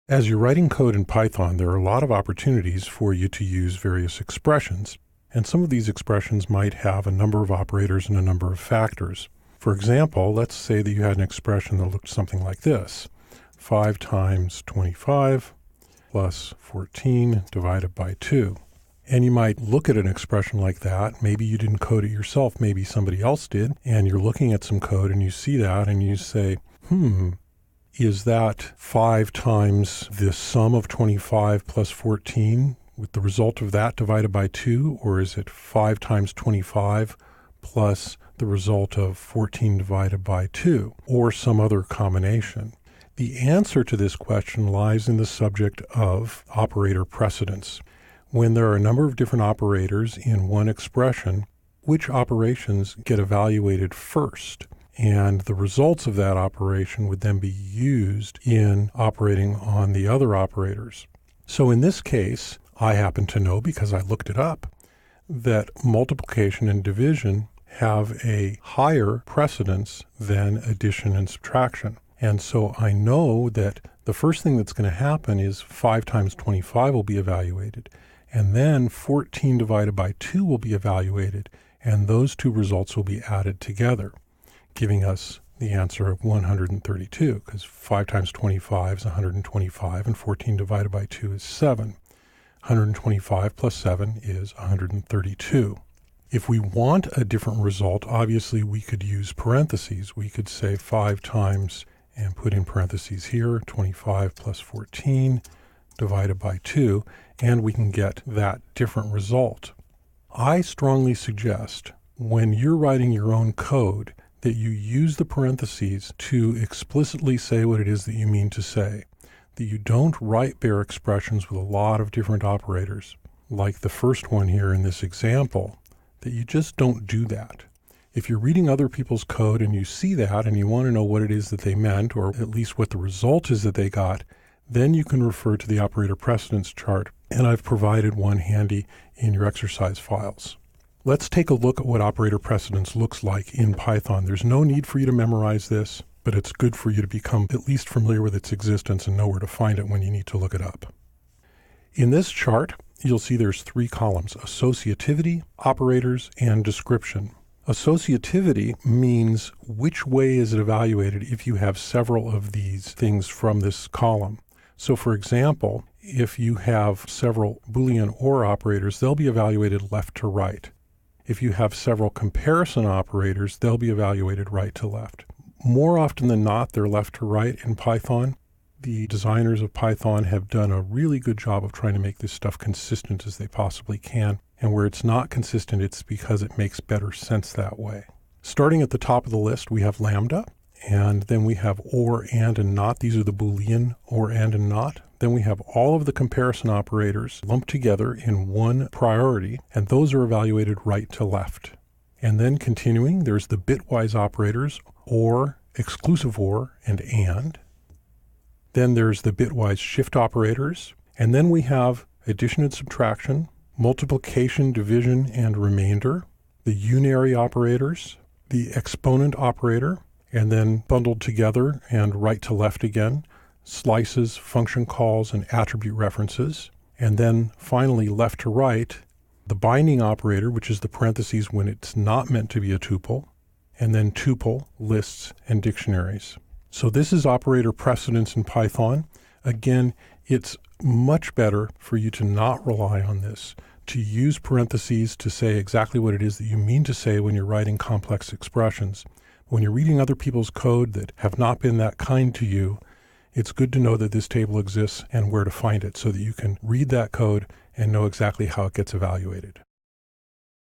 As you're writing code in Python, there are a lot of opportunities for you to use various expressions. And some of these expressions might have a number of operators and a number of factors. For example, let's say that you had an expression that looked something like this. 5 times 25 plus 14 divided by 2. And you might look at an expression like that. Maybe you didn't code it yourself. Maybe somebody else did. And you're looking at some code and you see that and you say, is that 5 times the sum of 25 plus 14 with the result of that divided by 2? Or is it 5 times 25 plus the result of 14 divided by 2? Or some other combination? The answer to this question lies in the subject of operator precedence. When there are a number of different operators in one expression, which operations get evaluated first? And the results of that operation would then be used in operating on the other operators. So in this case, I happen to know, because I looked it up, that multiplication and division have a higher precedence than addition and subtraction. And so I know that the first thing that's going to happen is 5 times 25 will be evaluated. And then 14 divided by 2 will be evaluated. And those two results will be added together, giving us the answer of 132, because 5 times 25 is 125, and 14 divided by 2 is 7. 125 plus 7 is 132. If we want a different result, obviously we could use parentheses. We could say 5 times, and put in parentheses here, 25 plus 14 divided by 2, and we can get that different result. I strongly suggest when you're writing your own code that you use the parentheses to explicitly say what it is that you mean to say, that you don't write bare expressions with a lot of different operators, like the first one here in this example, that you just don't do that. If you're reading other people's code and you see that and you want to know what it is that they meant, or at least what the result is that they got, then you can refer to the operator precedence chart, and I've provided one handy in your exercise files. Let's take a look at what operator precedence looks like in Python. There's no need for you to memorize this, but it's good for you to become at least familiar with its existence and know where to find it when you need to look it up. In this chart, you'll see there's 3 columns: associativity, operators, and description. Associativity means which way is it evaluated if you have several of these things from this column. So for example, if you have several Boolean OR operators, they'll be evaluated left to right. If you have several comparison operators, they'll be evaluated right to left. More often than not, they're left to right in Python. The designers of Python have done a really good job of trying to make this stuff consistent as they possibly can. And where it's not consistent, it's because it makes better sense that way. Starting at the top of the list, we have lambda, and then we have or, and not. These are the Boolean or, and not. Then we have all of the comparison operators lumped together in one priority, and those are evaluated right to left. And then continuing, there's the bitwise operators, or, exclusive or, and. Then there's the bitwise shift operators, and then we have addition and subtraction, multiplication, division, and remainder, the unary operators, the exponent operator, and then bundled together and right to left again, slices, function calls, and attribute references. And then finally left to right, the binding operator, which is the parentheses when it's not meant to be a tuple, and then tuple, lists, and dictionaries. So this is operator precedence in Python. Again, it's much better for you to not rely on this, to use parentheses to say exactly what it is that you mean to say when you're writing complex expressions. When you're reading other people's code that have not been that kind to you, it's good to know that this table exists and where to find it so that you can read that code and know exactly how it gets evaluated.